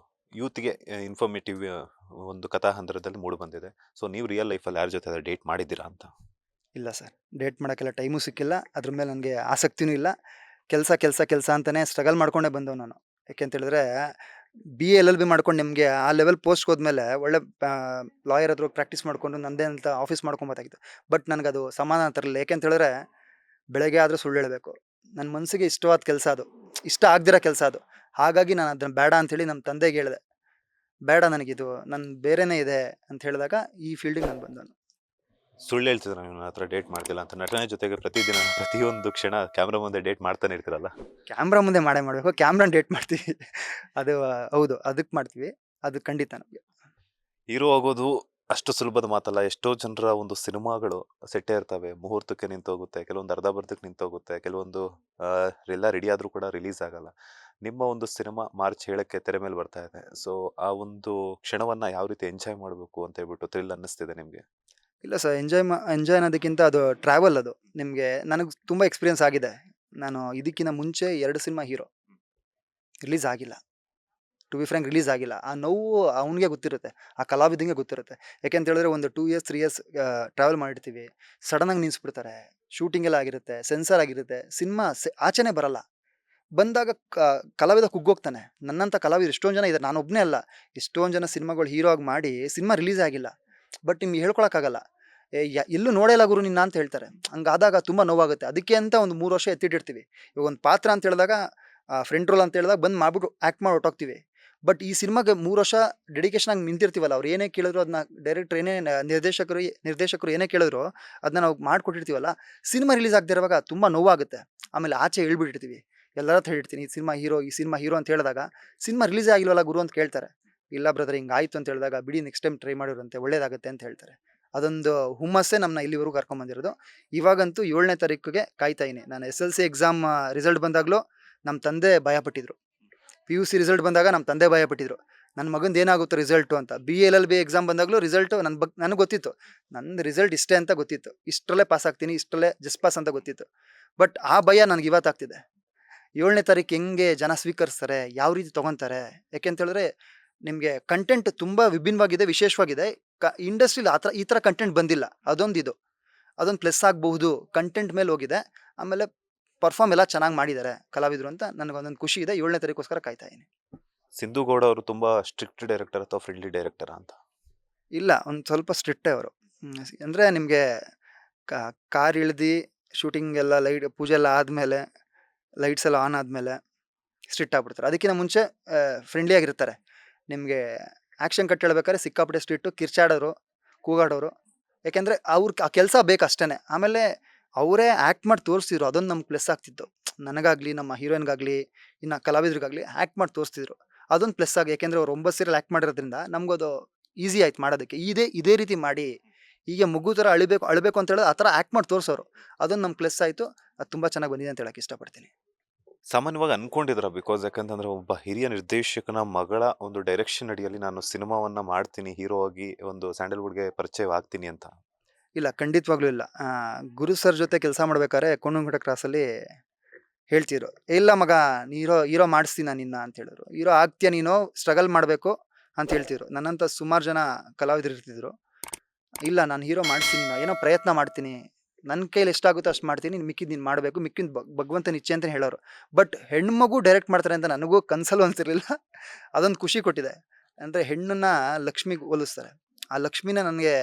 ಯೂತ್ಗೆ ಇನ್ಫಾರ್ಮೇಟಿವ್ ಒಂದು ಕಥಾಹಂದರದಲ್ಲಿ ಮೂಡಿ ಬಂದಿದೆ. ಸೊ ನೀವು ರಿಯಲ್ ಲೈಫಲ್ಲಿ ಯಾರ ಜೊತೆ ಡೇಟ್ ಮಾಡಿದ್ದೀರಾ ಅಂತ? ಇಲ್ಲ ಸರ್, ಡೇಟ್ ಮಾಡೋಕ್ಕೆಲ್ಲ ಟೈಮೂ ಸಿಕ್ಕಿಲ್ಲ. ಅದ್ರ ಮೇಲೆ ನನಗೆ ಆಸಕ್ತಿನೂ ಇಲ್ಲ. ಕೆಲಸ ಅಂತಲೇ ಸ್ಟ್ರಗಲ್ ಮಾಡ್ಕೊಂಡೇ ಬಂದವು ನಾನು. ಯಾಕೆ ಅಂತ ಹೇಳಿದ್ರೆ, BA LLB ಮಾಡ್ಕೊಂಡು ನಿಮಗೆ ಆ ಲೆವೆಲ್ ಪೋಸ್ಟ್‌ಗೆ ಹೋದ್ಮೇಲೆ ಒಳ್ಳೆ ಲಾಯರ್ ಹತ್ರ ಪ್ರಾಕ್ಟೀಸ್ ಮಾಡಿಕೊಂಡು ನನ್ನದೇ ಅಂತ ಆಫೀಸ್ ಮಾಡ್ಕೊಬೋದಾಗಿತ್ತು. ಬಟ್ ನನಗದು ಸಮಾಧಾನ ತರಲಿಲ್ಲ. ಯಾಕೆ ಅಂತ ಹೇಳಿದ್ರೆ, ಬೆಳಗ್ಗೆ ಆದರೂ ಸುಳ್ಳು ಹೇಳಬೇಕು. ನನ್ನ ಮನಸ್ಸಿಗೆ ಇಷ್ಟವಾದ ಕೆಲಸ ಅದು, ಇಷ್ಟ ಆಗದಿರೋ ಕೆಲಸ ಅದು. ಹಾಗಾಗಿ ನಾನು ಅದನ್ನು ಬೇಡ ಅಂಥೇಳಿ ನಮ್ಮ ತಂದೆಗೆ ಹೇಳಿದೆ. ಬೇಡ ನನಗಿದು, ಬೇರೆನೇ ಇದೆ ಅಂತ ಹೇಳಿದಾಗ ಈ ಫೀಲ್ಡಿಗೆ ನಾನು ಬಂದವನು. ಸುಳ್ಳು ಹೇಳ್ತಿದ್ರ ನೀವು ನನ್ನ ಹತ್ರ ಡೇಟ್ ಮಾಡ್ತಿಲ್ಲ ಅಂತ? ನಟನೆ ಜೊತೆಗೆ ಪ್ರತಿದಿನ ಪ್ರತಿಯೊಂದು ಕ್ಷಣ ಕ್ಯಾಮ್ರಾ ಮುಂದೆ ಡೇಟ್ ಮಾಡ್ತಾನೆ ಇರ್ತೀರಲ್ಲ? ಕ್ಯಾಮ್ರಾ ಮುಂದೆ ಮಾಡಬೇಕು, ಕ್ಯಾಮ್ರಾನ ಡೇಟ್ ಮಾಡ್ತೀವಿ. ಅದು ಹೌದು, ಅದಕ್ಕೆ ಮಾಡ್ತೀವಿ. ಅದು ಖಂಡಿತ ನಮಗೆ. ಹೀರೋ ಆಗೋದು ಅಷ್ಟು ಸುಲಭದ ಮಾತಲ್ಲ. ಎಷ್ಟೋ ಜನರ ಒಂದು ಸಿನಿಮಾಗಳು ಸೆಟ್ಟೇ ಇರ್ತವೆ, ಮುಹೂರ್ತಕ್ಕೆ ನಿಂತೋಗುತ್ತೆ, ಕೆಲವೊಂದು ಅರ್ಧಬರ್ಧಕ್ಕೆ ನಿಂತೋಗುತ್ತೆ, ಕೆಲವೊಂದು ಎಲ್ಲ ರೆಡಿ ಆದರೂ ಕೂಡ ರಿಲೀಸ್ ಆಗಲ್ಲ. ನಿಮ್ಮ ಒಂದು ಸಿನಿಮಾ ಮಾರ್ಚ್ 7ಕ್ಕೆ ತೆರೆ ಮೇಲೆ ಬರ್ತಾ ಇದೆ. ಸೊ ಆ ಒಂದು ಕ್ಷಣವನ್ನ ಯಾವ ರೀತಿ ಎಂಜಾಯ್ ಮಾಡಬೇಕು ಅಂತ ಹೇಳ್ಬಿಟ್ಟು ಥ್ರಿಲ್ ಅನ್ನಿಸ್ತಿದೆ ನಿಮಗೆ? ಇಲ್ಲ ಸರ್, ಎಂಜಾಯ್ ಅನ್ನೋದಕ್ಕಿಂತ ಅದು ಟ್ರಾವೆಲ್ ಅದು. ನಿಮಗೆ, ನನಗೆ ತುಂಬ ಎಕ್ಸ್ಪೀರಿಯನ್ಸ್ ಆಗಿದೆ. ನಾನು ಇದಕ್ಕಿಂತ ಮುಂಚೆ 2 ಸಿನಿಮಾ ಹೀರೋ ರಿಲೀಸ್ ಆಗಿಲ್ಲ. ಟು ಬಿ ಫ್ರ್ಯಾಂಕ್ ರಿಲೀಸ್ ಆಗಿಲ್ಲ. ಆ ನೋವು ಅವ್ನಿಗೆ ಗೊತ್ತಿರುತ್ತೆ, ಆ ಕಲಾವಿದಂಗೆ ಗೊತ್ತಿರುತ್ತೆ. ಯಾಕೆ ಅಂತ ಹೇಳಿದ್ರೆ, ಒಂದು 2 ಇಯರ್ಸ್ 3 ಇಯರ್ಸ್ ಟ್ರಾವೆಲ್ ಮಾಡಿರ್ತೀವಿ. ಸಡನ್ನಾಗಿ ನಿಲ್ಲಿಸ್ಬಿಡ್ತಾರೆ. ಶೂಟಿಂಗ್ ಎಲ್ಲ ಆಗಿರುತ್ತೆ, ಸೆನ್ಸಾರ್ ಆಗಿರುತ್ತೆ, ಸಿನಿಮಾ ಆಚೆನೇ ಬರಲ್ಲ. ಬಂದಾಗ ಕಲಾವಿದ ಕುಗ್ಗೋಗ್ತಾನೆ. ನನ್ನಂಥ ಕಲಾವಿದರು ಎಷ್ಟೊಂದು ಜನ ಇದ್ದಾರೆ. ನಾನೊಬ್ಬನೇ ಅಲ್ಲ. ಎಷ್ಟೊಂದು ಜನ ಸಿನಿಮಾಗಳು ಹೀರೋ ಆಗಿ ಮಾಡಿ ಸಿನಿಮಾ ರಿಲೀಸೇ ಆಗಿಲ್ಲ. ಬಟ್ ನಿಮ್ಗೆ ಹೇಳ್ಕೊಳಕ್ಕಾಗಲ್ಲ. "ಏ ಎಲ್ಲೂ ನೋಡೇ ಇಲ್ಲ ಗುರು ನಿನ್ನ" ಅಂತ ಹೇಳ್ತಾರೆ. ಹಂಗಾದಾಗ ತುಂಬ ನೋವಾಗುತ್ತೆ. ಅದಕ್ಕೆ ಅಂತ ಒಂದು 3 ವರ್ಷ ಎತ್ತಿಟ್ಟಿರ್ತೀವಿ. ಇವಾಗ ಒಂದು ಪಾತ್ರ ಅಂತ ಹೇಳಿದಾಗ ಫ್ರಂಟ್ ರೋಲ್ ಅಂತ ಹೇಳಿದಾಗ ಬಂದು ಮಾಡ್ಬಿಟ್ಟು ಆ್ಯಕ್ಟ್ ಮಾಡಿ ಹೊರ್ಟೋಗ್ತೀವಿ. ಬಟ್ ಈ ಸಿನಿಮಾಗೆ 3 ವರ್ಷ ಡೆಡಿಕೇಶನ್ ಆಗಿ ನಿಂತಿರ್ತೀವಲ್ಲ, ಅವ್ರು ಏನೇ ಕೇಳಿದ್ರು ಅದನ್ನ ಡೈರೆಕ್ಟರ್ ಏನೇ ನಿರ್ದೇಶಕರು ಏನೇ ಕೇಳಿದ್ರು ಅದನ್ನ ನಾವು ಮಾಡ್ಕೊಟ್ಟಿರ್ತೀವಲ್ಲ, ಸಿನಿಮಾ ರಿಲೀಸ್ ಆಗದೆ ಇರುವಾಗ ತುಂಬ ನೋವಾಗುತ್ತೆ. ಆಮೇಲೆ ಆಚೆ ಹೇಳ್ಬಿಟ್ಟಿರ್ತೀವಿ. ಎಲ್ಲರ ಹತ್ರ ಹೇಳಿರ್ತೀನಿ, ಈ ಸಿನಿಮಾ ಹೀರೋ ಅಂತ ಹೇಳಿದಾಗ, "ಸಿನಿಮಾ ರಿಲೀಸೇ ಆಗಿಲ್ವಲ್ಲ ಗುರು" ಅಂತ ಕೇಳ್ತಾರೆ. "ಇಲ್ಲ ಬ್ರದರ್ ಹಿಂಗಾಯ್ತು" ಅಂತ ಹೇಳಿದಾಗ, "ಬಿಡಿ ನೆಕ್ಸ್ಟ್ ಟೈಮ್ ಟ್ರೈ ಮಾಡಿವ್ರಂತೆ ಒಳ್ಳೇದಾಗುತ್ತೆ" ಅಂತ ಹೇಳ್ತಾರೆ. ಅದೊಂದು ಹುಮ್ಮಸ್ಸೇ ನಮ್ಮನ್ನ ಇಲ್ಲಿವರೆಗೂ ಕರ್ಕೊಂಬಂದಿರೋದು. ಇವಾಗಂತೂ 7ನೇ ತಾರೀಕಿಗೆ ಕಾಯ್ತಾ ಇದೀನಿ. ನಾನು SLC ಎಕ್ಸಾಮ್ ರಿಸಲ್ಟ್ ಬಂದಾಗಲೂ ನಮ್ಮ ತಂದೆ ಭಯಪಟ್ಟಿದ್ರು. PUC ರಿಸಲ್ಟ್ ಬಂದಾಗ ನಮ್ಮ ತಂದೆ ಭಯಪಟ್ಟಿದ್ರು. ನನ್ನ ಮಗಂದು ಏನಾಗುತ್ತೋ ರಿಸಲ್ಟು ಅಂತ. BLLB ಎಕ್ಸಾಮ್ ಬಂದಾಗಲೂ ರಿಸಲ್ಟು ನನಗೆ ಗೊತ್ತಿತ್ತು. ನಂದು ರಿಸಲ್ಟ್ ಇಷ್ಟೇ ಅಂತ ಗೊತ್ತಿತ್ತು. ಇಷ್ಟರಲ್ಲೇ ಪಾಸ್ ಆಗ್ತೀನಿ, ಇಷ್ಟರಲ್ಲೇ ಜಸ್ಟ್ ಪಾಸ್ ಅಂತ ಗೊತ್ತಿತ್ತು. ಬಟ್ ಆ ಭಯ ನನಗೆ ಇವತ್ತಾಗ್ತಿದೆ. 7ನೇ ತಾರೀಕು ಹೆಂಗೆ ಜನ ಸ್ವೀಕರಿಸ್ತಾರೆ, ಯಾವ ರೀತಿ ತಗೊಂತಾರೆ? ಯಾಕೆಂತೇಳಿದ್ರೆ ನಿಮಗೆ ಕಂಟೆಂಟ್ ತುಂಬ ವಿಭಿನ್ನವಾಗಿದೆ, ವಿಶೇಷವಾಗಿದೆ. ಇಂಡಸ್ಟ್ರಿಲಿ ಈ ಥರ ಕಂಟೆಂಟ್ ಬಂದಿಲ್ಲ. ಅದೊಂದು ಪ್ಲಸ್ ಆಗಬಹುದು. ಕಂಟೆಂಟ್ ಮೇಲೆ ಹೋಗಿದೆ. ಆಮೇಲೆ ಪರ್ಫಾರ್ಮ್ ಎಲ್ಲ ಚೆನ್ನಾಗಿ ಮಾಡಿದ್ದಾರೆ ಕಲಾವಿದರು ಅಂತ ನನಗೊಂದೊಂದು ಖುಷಿ ಇದೆ. 7ನೇ ತಾರೀಕೋಸ್ಕರ ಕಾಯ್ತಾ ಇದೀನಿ. ಸಿಂಧು ಗೌಡ ಅವರು ತುಂಬಾ ಸ್ಟ್ರಿಕ್ಟ್ ಡೈರೆಕ್ಟರ್ ಅಥವಾ ಫ್ರೆಂಡ್ಲಿ ಡೈರೆಕ್ಟರ್ ಅಂತ? ಇಲ್ಲ, ಒಂದು ಸ್ವಲ್ಪ ಸ್ಟ್ರಿಕ್ಟೇ ಅವರು. ಅಂದರೆ ನಿಮಗೆ ಕಾರ್ ಇಳ್ದು ಶೂಟಿಂಗ್ ಎಲ್ಲ ಪೂಜೆ ಎಲ್ಲ ಆದಮೇಲೆ, ಲೈಟ್ಸ್ ಎಲ್ಲ ಆನ್ ಆದಮೇಲೆ ಸ್ಟ್ರಿಕ್ಟ್ ಆಗ್ಬಿಡ್ತಾರೆ. ಅದಕ್ಕಿಂತ ಮುಂಚೆ ಫ್ರೆಂಡ್ಲಿ ಆಗಿರ್ತಾರೆ. ನಿಮಗೆ ಆ್ಯಕ್ಷನ್ ಕಟ್ ಹೇಳ್ಬೇಕಾದ್ರೆ ಸಿಕ್ಕಾಪಟ್ಟೆ ಸ್ಟ್ರಿಕ್ಟು, ಕಿರ್ಚಾಡೋರು, ಕೂಗಾಡೋರು. ಯಾಕೆಂದರೆ ಆ ಕೆಲಸ ಬೇಕು ಅಷ್ಟೇ. ಆಮೇಲೆ ಅವರೇ ಆ್ಯಕ್ಟ್ ಮಾಡಿ ತೋರಿಸ್ತಿದ್ರು. ಅದೊಂದು ನಮ್ಗೆ ಪ್ಲಸ್ ಆಗ್ತಿತ್ತು. ನನಗಾಗಲಿ, ನಮ್ಮ ಹೀರೋಯಿನ್ಗಾಗಲಿ, ಇನ್ನು ಕಲಾವಿದರಿಗಾಗಲಿ ಆ್ಯಕ್ಟ್ ಮಾಡಿ ತೋರಿಸ್ತಿದ್ರು. ಅದೊಂದು ಪ್ಲಸ್ ಆಗಿ, ಯಾಕೆಂದರೆ ಅವ್ರು 9 ಸೀರಿಯಲ್ ಆ್ಯಕ್ಟ್ ಮಾಡಿರೋದ್ರಿಂದ ನಮಗದು ಈಸಿ ಆಯ್ತು ಮಾಡೋದಕ್ಕೆ. ಇದೇ ರೀತಿ ಮಾಡಿ, ಹೀಗೆ ಮಗು ಥರ ಅಳಬೇಕು ಅಂತ ಹೇಳಿದ್ರೆ ಆ ಥರ ಆ್ಯಕ್ಟ್ ಮಾಡಿ ತೋರಿಸೋರು. ಅದೊಂದು ನಮ್ಗೆ ಪ್ಲಸ್ ಆಯಿತು. ಅದು ತುಂಬ ಚೆನ್ನಾಗಿ ಬಂದಿದೆ ಅಂತ ಹೇಳಕ್ಕೆ ಇಷ್ಟಪಡ್ತೀನಿ. ಸಾಮಾನ್ಯವಾಗಿ ಅನ್ಕೊಂಡಿದ್ರ? ಬಿಕಾಸ್ ಯಾಕಂತಂದ್ರೆ ಒಬ್ಬ ಹಿರಿಯ ನಿರ್ದೇಶಕನ ಮಗಳ ಒಂದು ಡೈರೆಕ್ಷನ್ ಅಡಿಯಲ್ಲಿ ನಾನು ಸಿನಿಮಾವನ್ನ ಮಾಡ್ತೀನಿ, ಹೀರೋ ಆಗಿ ಒಂದು ಸ್ಯಾಂಡಲ್ವುಡ್ಗೆ ಪರಿಚಯವಾಗ್ತೀನಿ ಅಂತ. ಇಲ್ಲ, ಖಂಡಿತವಾಗ್ಲೂ ಇಲ್ಲ. ಗುರು ಸರ್ ಜೊತೆ ಕೆಲಸ ಮಾಡ್ಬೇಕಾದ್ರೆ ಕೊಂಡಂಗುಂಟ ಕ್ರಾಸಲ್ಲಿ ಹೇಳ್ತಿದ್ರು, "ಇಲ್ಲ ಮಗ, ನೀ ಹೀರೋ ಮಾಡಿಸ್ತೀನಿ ನಾನು ನಿನ್ನ" ಅಂತ ಹೇಳಿದ್ರು. "ಹೀರೋ ಆಗ್ತೀಯ ನೀನು, ಸ್ಟ್ರಗಲ್ ಮಾಡಬೇಕು" ಅಂತ ಹೇಳ್ತಿದ್ರು. ನನ್ನಂಥ ಸುಮಾರು ಜನ ಕಲಾವಿದರು ಇರ್ತಿದ್ರು. "ಇಲ್ಲ, ನಾನು ಹೀರೋ ಮಾಡಿಸ್ತೀನಿ, ಏನೋ ಪ್ರಯತ್ನ ಮಾಡ್ತೀನಿ, ನನ್ನ ಕೈಲಿ ಎಷ್ಟಾಗುತ್ತೋ ಅಷ್ಟು ಮಾಡ್ತೀನಿ, ಮಿಕ್ಕಿದ್ದು ನೀನು ಮಾಡಬೇಕು, ಮಿಕ್ಕಿದ್ದು ಭಗವಂತನ ಇಚ್ಛೆ" ಅಂತ ಹೇಳೋರು. ಬಟ್ ಹೆಣ್ಮಗು ಡೈರೆಕ್ಟ್ ಮಾಡ್ತಾರೆ ಅಂತ ನನಗೂ ಕನಸಲ್ಲೂ ಅನ್ಸಿರಲಿಲ್ಲ. ಅದೊಂದು ಖುಷಿ ಕೊಟ್ಟಿದೆ. ಅಂದರೆ ಹೆಣ್ಣನ್ನ ಲಕ್ಷ್ಮಿಗೆ ಹೋಲಿಸ್ತಾರೆ. ಆ ಲಕ್ಷ್ಮಿನ ನನಗೆ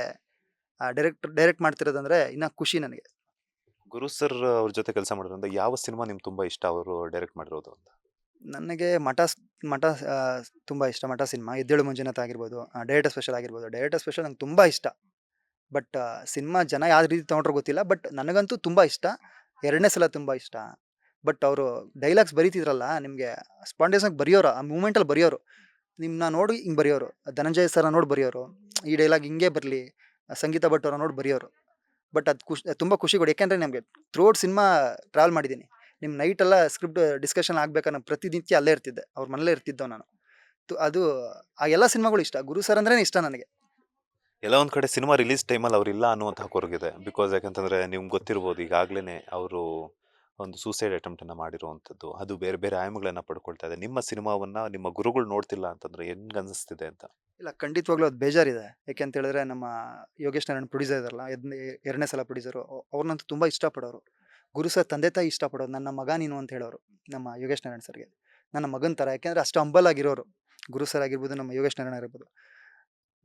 ಡೈರೆಕ್ಟ್ ಮಾಡ್ತಿರೋದಂದ್ರೆ ಇನ್ನ ಖುಷಿ ನನಗೆ. ಗುರು ಸರ್ ಅವ್ರ ಜೊತೆ ಕೆಲಸ ಮಾಡೋದ್ರಿಂದ ಯಾವ ಸಿನಿಮಾ ನಿಮ್ಗೆ ತುಂಬಾ ಇಷ್ಟ ಅವರು ಡೈರೆಕ್ಟ್ ಮಾಡಿರೋದು ಅಂತ? ನನಗೆ ಮಠ ತುಂಬ ಇಷ್ಟ. ಮಠ ಸಿನಿಮಾ, ಎದ್ದೇಳು ಮಂಜುನಾಥ ಆಗಿರ್ಬೋದು, ಡೈರೆಕ್ಟರ್ ಸ್ಪೆಷಲ್ ಆಗಿರ್ಬೋದು. ಡೈರೆಕ್ಟರ್ ಸ್ಪೆಷಲ್ ನಂಗೆ ತುಂಬ ಇಷ್ಟ. ಬಟ್ ಸಿನಿಮಾ ಜನ ಯಾವ ರೀತಿ ತೊಗೊಂಡ್ರೋ ಗೊತ್ತಿಲ್ಲ. ಬಟ್ ನನಗಂತೂ ತುಂಬ ಇಷ್ಟ. 2ನೇ ಸಲ ತುಂಬ ಇಷ್ಟ. ಬಟ್ ಅವರು ಡೈಲಾಗ್ಸ್ ಬರೀತಿದ್ರಲ್ಲ, ನಿಮಗೆ ಸ್ಪಾಂಟೇನಿಯಸ್ ಬರೆಯೋರು, ಆ ಮೂಮೆಂಟಲ್ಲಿ ಬರೆಯೋರು. ನಿಮ್ಮನ್ನ ನೋಡಿ ಹಿಂಗೆ ಬರೆಯೋರು. ಧನಂಜಯ ಸರ್ನ ನೋಡಿ ಬರೆಯೋರು. ಈ ಡೈಲಾಗ್ ಹಿಂಗೆ ಬರಲಿ, ಸಂಗೀತ ಭಟ್ ಅವ್ರನ್ನ ನೋಡಿ ಬರೆಯೋರು. ಬಟ್ ಅದು ತುಂಬ ಖುಷಿ ಕೊಡಿ. ಯಾಕೆಂದರೆ ನಮಗೆ ಥ್ರೂಔಟ್ ಸಿನಿಮಾ ಟ್ರಾವೆಲ್ ಮಾಡಿದ್ದೀನಿ. ನಿಮ್ಮ ನೈಟೆಲ್ಲ ಸ್ಕ್ರಿಪ್ಟ್ ಡಿಸ್ಕಷನ್ ಆಗ್ಬೇಕಾದ್ರೆ ನಾನು ಪ್ರತಿನಿತ್ಯ ಅಲ್ಲೇ ಇರ್ತಿದ್ದೆ. ಅವ್ರ ಮನೇಲೇ ಇರ್ತಿದ್ದೋ ನಾನು. ಅದು ಆ ಎಲ್ಲ ಸಿನಿಮಾಗಳು ಇಷ್ಟ. ಗುರು ಸರ್ ಅಂದ್ರೇ ಇಷ್ಟ ನನಗೆ. ಎಲ್ಲ ಒಂದ್ ಕಡೆ ಸಿನಿಮಾ ರಿಲೀಸ್ ಟೈಮಲ್ಲಿ ಅವ್ರಿಲ್ಲ ಅನ್ನುವಂಥ ಕೊರಗಿದೆ. ಬಿಕಾಸ್ ಯಾಕಂತಂದ್ರೆ ನಿಮ್ಗೆ ಗೊತ್ತಿರ್ಬೋದು, ಈಗಾಗ್ಲೇನೆ ಅವರು ಒಂದು ಸೂಸೈಡ್ ಅಟೆಂಪ್ಟ್ ಅನ್ನ ಮಾಡಿರುವಂಥದ್ದು, ಅದು ಬೇರೆ ಬೇರೆ ಆಯಾಮಗಳನ್ನ ಪಡ್ಕೊಳ್ತಾ ಇದೆ. ನಿಮ್ಮ ಸಿನಿಮಾವನ್ನ ನಿಮ್ಮ ಗುರುಗಳು ನೋಡ್ತಿಲ್ಲ ಅಂತಂದ್ರೆ ಹೆಂಗ್ ಅನಿಸ್ತಿದೆ ಅಂತ? ಇಲ್ಲ, ಖಂಡಿತವಾಗ್ಲೂ ಅದು ಬೇಜಾರಿದೆ. ಯಾಕೆ ಅಂತ ಹೇಳಿದ್ರೆ ನಮ್ಮ ಯೋಗೇಶ್ ನಾರಾಯಣ್ ಪ್ರೊಡ್ಯೂಸರ್ ಇದಾರಲ್ಲ, 2ನೇ ಸಲ ಪ್ರೊಡ್ಯೂಸರು, ಅವ್ರನ್ನಂತೂ ತುಂಬ ಇಷ್ಟಪಡೋರು. ಗುರು ಸರ್ ತಂದೆ ತಾಯಿ ಇಷ್ಟಪಡೋರು. ನನ್ನ ಮಗ ನೀನು ಅಂತ ಹೇಳೋರು ನಮ್ಮ ಯೋಗೇಶ್ ನಾರಾಯಣ್ ಸರ್ಗೆ. ನನ್ನ ಮಗನ ಥರ. ಯಾಕೆಂದರೆ ಅಷ್ಟು ಹಂಬಲ್ ಆಗಿರೋರು ಗುರು ಸರ್ ಆಗಿರ್ಬೋದು, ನಮ್ಮ ಯೋಗೇಶ್ ನಾರಾಯಣ್ ಆಗಿರ್ಬೋದು.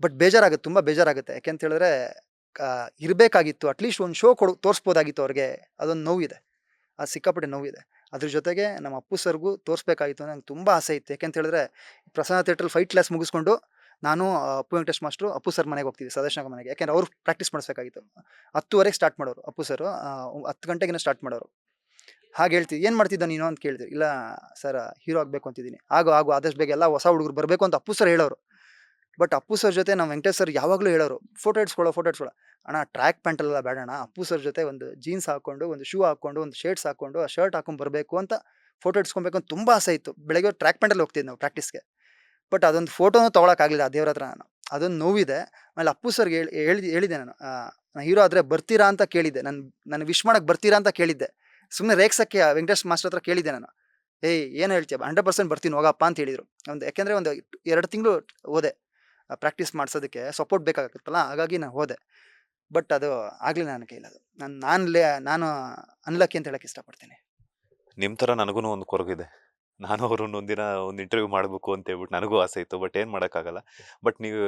ಬಟ್ ಬೇಜಾರಾಗುತ್ತೆ, ತುಂಬ ಬೇಜಾರಾಗುತ್ತೆ. ಯಾಕೆ ಅಂತ ಹೇಳಿದ್ರೆ ಇರಬೇಕಾಗಿತ್ತು, ಅಟ್ಲೀಸ್ಟ್ ಒಂದು ಶೋ ತೋರಿಸ್ಬೋದಾಗಿತ್ತು ಅವ್ರಿಗೆ. ಅದೊಂದು ನೋವಿದೆ. ಅದು ಸಿಕ್ಕಾಪಟ್ಟೆ ನೋವಿದೆ. ಅದ್ರ ಜೊತೆಗೆ ನಮ್ಮ ಅಪ್ಪು ಸರ್ಗೂ ತೋರಿಸ್ಬೇಕಾಗಿತ್ತು ನಂಗೆ ತುಂಬ ಆಸೆ ಇತ್ತು. ಯಾಕೆ ಅಂತ ಹೇಳಿದ್ರೆ ಪ್ರಸನ್ನ ಥಿಯೇಟ್ರಲ್ಲಿ ಫೈಟ್ ಕ್ಲಾಸ್ ಮುಗಿಸ್ಕೊಂಡು ನಾನು, ಅಪ್ಪು ವೆಂಕಟೇಶ್ ಮಾಸ್ಟ್ರು, ಅಪ್ಪು ಸರ್ ಮನೆಗೆ ಹೋಗ್ತೀವಿ, ಸದಾಶಿವ ಮನೆಗೆ. ಯಾಕೆಂದ್ರೆ ಅವ್ರು ಪ್ರಾಕ್ಟೀಸ್ ಮಾಡಿಸ್ಬೇಕಾಗಿತ್ತು. 10:00ವರೆಗೆ ಸ್ಟಾರ್ಟ್ ಮಾಡೋರು ಅಪ್ಪು ಸರು. 10 ಗಂಟೆಗಿನ ಸ್ಟಾರ್ಟ್ ಮಾಡೋರು. ಹಾಗೆ ಹೇಳ್ತಿದ್ದೆ, "ಏನು ಮಾಡ್ತಿದ್ದ ನೀನು" ಅಂತ ಕೇಳಿದ್ವಿ. "ಇಲ್ಲ ಸರ್, ಹೀರೋ ಆಗಬೇಕು ಅಂತಿದ್ದೀನಿ." ಆಗು ಆದಷ್ಟು ಬೇಗ ಎಲ್ಲ ಹೊಸ ಹುಡುಗರು ಬರಬೇಕು ಅಂತ ಅಪ್ಪು ಸರ್ ಹೇಳೋರು. ಬಟ್ ಅಪ್ಪು ಸರ್ ಜೊತೆ ನಮ್ಮ ವೆಂಕಟೇಶ್ ಸರ್ ಯಾವಾಗಲೂ ಹೇಳೋರು, ಫೋಟೋ ಇಡ್ಸ್ಕೊಳ್ಳೋ. "ಅಣ್ಣ, ಟ್ರ್ಯಾಕ್ ಪ್ಯಾಂಟಲ್ಲೆಲ್ಲ ಬೇಡಣ್ಣ, ಅಪ್ಪು ಸರ್ ಜೊತೆ ಒಂದು ಜೀನ್ಸ್ ಹಾಕ್ಕೊಂಡು, ಒಂದು ಶೂ ಹಾಕ್ಕೊಂಡು, ಒಂದು ಶೇಡ್ಸ್ ಹಾಕ್ಕೊಂಡು, ಆ ಶರ್ಟ್ ಹಾಕೊಂಡು ಬರಬೇಕು ಅಂತ, ಫೋಟೋ ಇಡ್ಸ್ಕೊಬೇಕು ಅಂತ ತುಂಬ ಆಸೆ ಇತ್ತು." ಬೆಳಗ್ಗೆ ಟ್ರ್ಯಾಕ್ ಪ್ಯಾಂಟಲ್ಲಿ ಹೋಗ್ತಿದ್ದೆ ನಾವು ಪ್ರಾಕ್ಟೀಸ್ಗೆ. ಬಟ್ ಅದೊಂದು ಫೋಟೋನೂ ತೊಗೊಳಕ್ಕಾಗಲಿಲ್ಲ ಆ ದೇವ್ರ ಹತ್ರ ನಾನು. ಅದೊಂದು ನೋವಿದೆ. ಆಮೇಲೆ ಅಪ್ಪು ಸರ್ಗೆ ಹೇಳಿದೆ ನಾನು, ನಾನು ಹೀರೋ ಆದರೆ ಬರ್ತೀರಾ ಅಂತ ಕೇಳಿದ್ದೆ. ನಾನು ವಿಶ್ ಮಾಡಕ್ಕೆ ಬರ್ತೀರಾ ಅಂತ ಕೇಳಿದ್ದೆ. ಸುಮ್ಮನೆ ರೇಗ್ಸಕ್ಕೆ ವೆಂಕಟೇಶ್ ಮಾಸ್ಟರ್ ಹತ್ರ ಕೇಳಿದ್ದೆ ನಾನು. "ಏಯ್, ಏನು ಹೇಳ್ತೀಯ? 100% ಬರ್ತೀನಿ ಹೋಗಪ್ಪ" ಅಂತ ಹೇಳಿದರು. ಯಾಕೆಂದರೆ ಒಂದು 2 ತಿಂಗಳು ಹೋದೆ ಪ್ರಾಕ್ಟೀಸ್ ಮಾಡಿಸೋದಕ್ಕೆ, ಸಪೋರ್ಟ್ ಬೇಕಾಗುತ್ತಲ್ಲ, ಹಾಗಾಗಿ ನಾನು ಹೋದೆ. ಬಟ್ ಅದು ಆಗಲಿಲ್ಲ ನನ್ನ ಕೈಲಿ. ಅದು ನಾನು ಅನ್ಲಕ್ಕಿ ಅಂತ ಹೇಳಕ್ಕೆ ಇಷ್ಟಪಡ್ತೀನಿ. ನಿಮ್ಮ ಥರ ನನಗೂ ಒಂದು ಕೊರಗಿದೆ. ನಾನು ಅವ್ರನ್ನ ಒಂದಿನ ಒಂದು ಇಂಟರ್ವ್ಯೂ ಮಾಡಬೇಕು ಅಂತ ಹೇಳ್ಬಿಟ್ಟು ನನಗೂ ಆಸೆ ಇತ್ತು. ಬಟ್ ಏನು ಮಾಡೋಕ್ಕಾಗಲ್ಲ. ಬಟ್ ನೀವು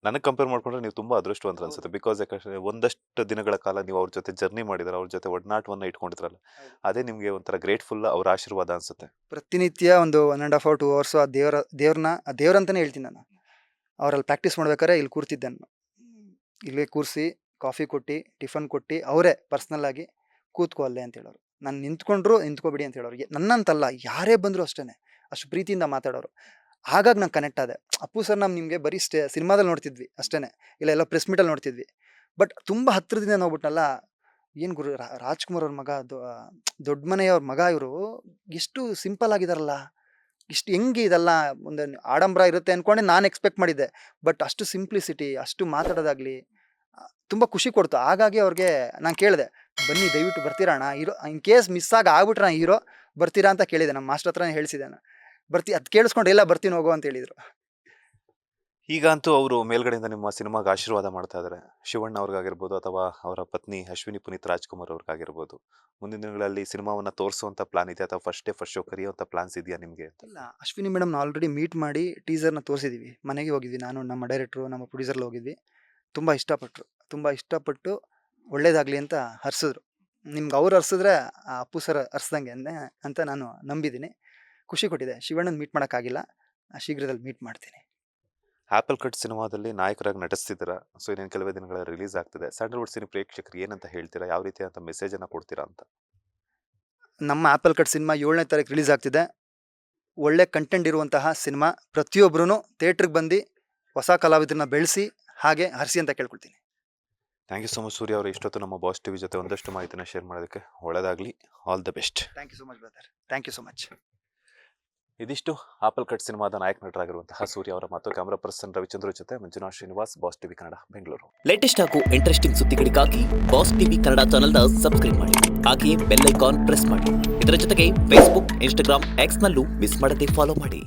ನನಗೆ ಕಂಪೇರ್ ಮಾಡ್ಕೊಂಡ್ರೆ ನೀವು ತುಂಬ ಅದೃಷ್ಟವಂತರು ಹೌದು. ಅನ್ಸುತ್ತೆ. ಬಿಕಾಸ್ ಯಾಕಂದ್ರೆ ಒಂದಷ್ಟು ದಿನಗಳ ಕಾಲ ನೀವು ಅವ್ರ ಜೊತೆ ಜರ್ನಿ ಮಾಡಿದ್ದೀರ, ಅವ್ರ ಜೊತೆ ಒಡನಾಟವನ್ನ ಇಟ್ಕೊಂಡಿದ್ರಲ್ಲ. ಹೌದು. ಅದೇ ನಿಮಗೆ ಒಂಥರ ಗ್ರೇಟ್‌ಫುಲ್ ಅವ್ರ ಆಶೀರ್ವಾದ ಅನ್ಸುತ್ತೆ. ಪ್ರತಿನಿತ್ಯ ಒಂದು 1 1/2 ಅವರ್ 2 ಅವರ್ಸ್ ಆ ದೇವ್ರನ್ನ ಆ ದೇವ್ರಂತಾನೆ ಹೇಳ್ತೀನಿ ನಾನು. ಅವರಲ್ಲಿ ಪ್ರಾಕ್ಟೀಸ್ ಮಾಡ್ಬೇಕಾದ್ರೆ ಇಲ್ಲಿ ಕೂರ್ತಿದ್ದೆ ನಾನು. ಇಲ್ಲೇ ಕೂರಿಸಿ ಕಾಫಿ ಕೊಟ್ಟು, ಟಿಫನ್ ಕೊಟ್ಟು ಅವರೇ ಪರ್ಸನಲ್ ಆಗಿ ಕೂತ್ಕೋ ಅಲ್ಲೇ ಅಂತ ಹೇಳೋರು. ನಾನು ನಿಂತ್ಕೊಂಡ್ರು ನಿಂತ್ಕೋಬೇಡಿ ಅಂತ ಹೇಳೋರು. ನನ್ನಂತಲ್ಲ ಯಾರೇ ಬಂದರೂ ಅಷ್ಟೇನೆ. ಅಷ್ಟು ಪ್ರೀತಿಯಿಂದ ಮಾತಾಡೋರು. ಹಾಗಾಗಿ ನಾನು ಕನೆಕ್ಟ್ ಆದೆ. ಅಪ್ಪು ಸರ್ ನಿಮಗೆ ಬರೀ ಸಿನಿಮಾದಲ್ಲಿ ನೋಡ್ತಿದ್ವಿ ಅಷ್ಟೇನೆ. ಇಲ್ಲ ಎಲ್ಲ ಪ್ರೆಸ್ ಮೀಟಲ್ಲಿ ನೋಡ್ತಿದ್ವಿ. ಬಟ್ ತುಂಬ ಹತ್ತಿರದಿಂದ ನೋಡ್ಬಿಟ್ನಲ್ಲ, ಏನು ಗುರು ರಾಜ್‌ಕುಮಾರ್ ಅವ್ರ ಮಗ ದೊಡ್ಡ ಮನೆಯವ್ರ ಮಗ ಇವರು ಎಷ್ಟು ಸಿಂಪಲ್ ಆಗಿದಾರಲ್ಲ. ಇಷ್ಟು ಹೆಂಗೆ ಇದೆಲ್ಲ ಒಂದು ಆಡಂಬರ ಇರುತ್ತೆ ಅನ್ಕೊಂಡೆ ನಾನು ಎಕ್ಸ್ಪೆಕ್ಟ್ ಮಾಡಿದ್ದೆ. ಬಟ್ ಅಷ್ಟು ಸಿಂಪ್ಲಿಸಿಟಿ, ಅಷ್ಟು ಮಾತಾಡೋದಾಗ್ಲಿ ತುಂಬ ಖುಷಿ ಕೊಡ್ತು. ಹಾಗಾಗಿ ಅವ್ರಿಗೆ ನಾನು ಕೇಳಿದೆ, ಬನ್ನಿ ದಯವಿಟ್ಟು ಬರ್ತೀರಾ ಅಣ್ಣ ಹೀರೋ, ಇನ್ ಕೇಸ್ ಮಿಸ್ ಆಗ್ಬಿಟ್ರೆ ಹೀರೋ ಬರ್ತೀರಾ ಅಂತ ಕೇಳಿದೆ. ನಮ್ಮ ಮಾಸ್ಟರ್ ಹತ್ರನೇ ಹೇಳಿಸಿದೆ ನಾನು. ಅದು ಕೇಳಿಸ್ಕೊಂಡು ಇಲ್ಲ ಬರ್ತೀನಿ ಹೋಗು ಅಂತ ಹೇಳಿದ್ರು. ಈಗ ಅಂತೂ ಅವರು ಮೇಲ್ಗಡೆಯಿಂದ ನಿಮ್ಮ ಸಿನಿಮಾಗೆ ಆಶೀರ್ವಾದ ಮಾಡ್ತಾ ಇದ್ದಾರೆ. ಶಿವಣ್ಣ ಅವ್ರಿಗಾಗಿರ್ಬೋದು ಅಥವಾ ಅವರ ಪತ್ನಿ ಅಶ್ವಿನಿ ಪುನೀತ್ ರಾಜ್‌ಕುಮಾರ್ ಅವ್ರಿಗಾಗಿರ್ಬೋದು. ಮುಂದಿನ ದಿನಗಳಲ್ಲಿ ಸಿನಿಮಾವನ್ನ ತೋರಿಸುವಂತ ಪ್ಲಾನ್ ಇದೆಯಾ ಅಥವಾ ಫಸ್ಟ್ ಶೋ ಕರೆಯುವಂತ ಪ್ಲಾನ್ಸ್ ಇದೆಯಾ ನಿಮ್ಗೆ ಅಂತ? ಇಲ್ಲ, ಅಶ್ವಿನಿ ಮೇಡಮ್‌ನ ಆಲ್ರೆಡಿ ಮೀಟ್ ಮಾಡಿ ಟೀಸರ್‌ನ ತೋರಿಸಿದ್ದೀವಿ. ಮನೆಗೆ ಹೋಗಿದ್ವಿ, ನಾನು ನಮ್ಮ ಡೈರೆಕ್ಟ್ರು, ನಮ್ಮ ಪ್ರೊಡ್ಯೂಸರ್ ಹೋಗಿದ್ವಿ. ತುಂಬ ಇಷ್ಟಪಟ್ಟರು. ತುಂಬ ಇಷ್ಟಪಟ್ಟು ಒಳ್ಳೇದಾಗಲಿ ಅಂತ ಹರ್ಸಿದ್ರು. ನಿಮ್ಗೆ ಅವ್ರು ಹರ್ಸಿದ್ರೆ ಆ ಅಪ್ಪು ಸರ್ ಹರ್ಸ್ದಂಗೆ ಅಂತ ನಾನು ನಂಬಿದ್ದೀನಿ. ಖುಷಿ ಕೊಟ್ಟಿದೆ. ಶಿವಣ್ಣನ ಮೀಟ್ ಮಾಡೋಕ್ಕಾಗಿಲ್ಲ. ಶೀಘ್ರದಲ್ಲಿ ಮೀಟ್ ಮಾಡ್ತೀನಿ. ಆಪಲ್ ಕಟ್ ಸಿನಿಮಾದಲ್ಲಿ ನಾಯಕರಾಗಿ ನಟಿಸ್ತಿದ್ದೀರಾ. ಸೊ ಇನ್ನೇನು ಕೆಲವೇ ದಿನಗಳಲ್ಲಿ ರಿಲೀಸ್ ಆಗ್ತಿದೆ. ಸ್ಯಾಂಡಲ್‌ವುಡ್ ಸಿನಿ ಪ್ರೇಕ್ಷಕರು ಏನಂತ ಹೇಳ್ತೀರಾ? ಯಾವ ರೀತಿಯಾದಂಥ ಮೆಸೇಜ್ ಅನ್ನ ಕೊಡ್ತೀರಾ ಅಂತ? ನಮ್ಮ ಆಪಲ್ ಕಟ್ ಸಿನಿಮಾ 7ನೇ ತಾರೀಕು ರಿಲೀಸ್ ಆಗ್ತಿದೆ. ಒಳ್ಳೆ ಕಂಟೆಂಟ್ ಇರುವಂತಹ ಸಿನಿಮಾ. ಪ್ರತಿಯೊಬ್ಬರೂ ಥಿಯೇಟ್ರಿಗೆ ಬಂದು ಹೊಸ ಕಲಾವಿದರನ್ನ ಬೆಳೆಸಿ ಹಾಗೆ ಹರಿಸಿ ಅಂತ ಕೇಳ್ಕೊಳ್ತೀನಿ. ಥ್ಯಾಂಕ್ ಯು ಸೊ ಮಚ್ ಸೂರ್ಯ ಅವರೇ, ಇಷ್ಟೊತ್ತು ನಮ್ಮ ಬಾಸ್ ಟಿವಿ ಜೊತೆ ಒಂದಷ್ಟು ಮಾಹಿತಿನ ಶೇರ್ ಮಾಡೋದಕ್ಕೆ. ಒಳ್ಳೆಯದಾಗಲಿ. All the best. Thank you so much brother. Thank you so much. ಇದಿಷ್ಟು ಆಪಲ್ ಕಟ್ ಸಿನಿಮಾದ ನಾಯಕ ನಟರಾಗಿರುವಂತಹ ಸೂರ್ಯ ಅವರ ಮತ್ತು ಕ್ಯಾಮರಾ ಪರ್ಸನ್ ರವಿಚಂದ್ರ ಜೊತೆ Manjunath Srinivas, boss TV Kannada, Bengaluru. Latest ಹಾಗೂ ಇಂಟ್ರೆಸ್ಟಿಂಗ್ ಸುದ್ದಿಗಳಿಗಾಗಿ ಬಾಸ್ ಟಿವಿ ಕನ್ನಡ ಚಾನೆಲ್ನ ಸಬ್ಸ್ಕ್ರೈಬ್ ಮಾಡಿ. ಹಾಗೆಯೇ ಬೆಲ್ ಐಕಾನ್ ಪ್ರೆಸ್ ಮಾಡಿ. ಇದರ ಜೊತೆಗೆ ಫೇಸ್ಬುಕ್, ಇನ್ಸ್ಟಾಗ್ರಾಮ್, ಎಕ್ಸ್ನಲ್ಲೂ ಮಿಸ್ ಮಾಡದೆ ಫಾಲೋ ಮಾಡಿ.